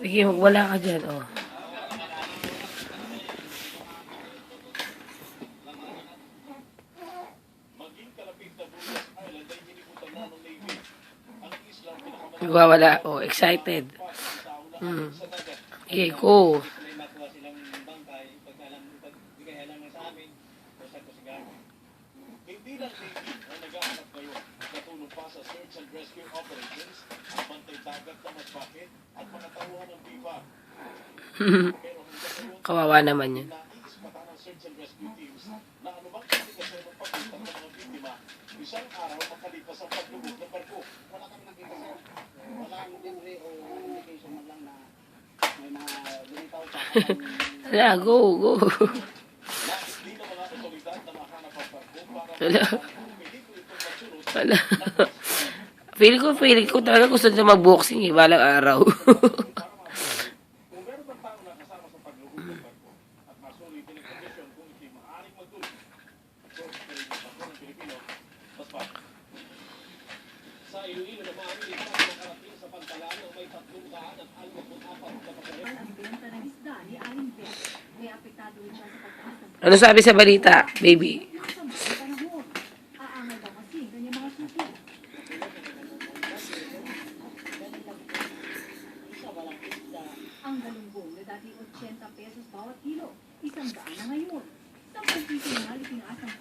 Sige, magwala ka dyan, oh. Magwawala, oh, excited. Okay, go. Hindi lang Navy ang naghahanap ngayon. Natulong pa sa search and rescue operations ang bantay dagat na masbakit at mga tauhan ng FIFA. Pero Kawawa naman yun. nais mata ng search and rescue teams na anumang indikasyon ng pagpunta ng mga biktima, isang araw makalipas ang paglubog ng barko. Wala kami nakita sir. Wala ang libre o indication man lang na may mga lumitaw sa Hala, go, go. Nais din ng mga otoridad na mahanap ang barko para Hala. pumili ko itong magsunod Hala. Feeling ko talaga gusto na mag-boxing eh, balang araw. kung meron bang tao na kasama sa paglubog ng barko at masulit din ang kondisyon kung ito'y maaaring magdulog. At so, sa barko ng Pilipino, mas pa. Sa Iloilo naman, ito ang nakarating sa pantalan ng may 364 na kapalit. Ang benta ng isda ni Aling Beth. May apektado rin siya sa pagtaas ng Ano sabi sa balita, baby? sa mga panahon. Aangal daw kasi ang kanyang mga suki. Ang galunggong na dati 80 pesos bawat kilo, 100 na ngayon. 10 piso na itinaas ang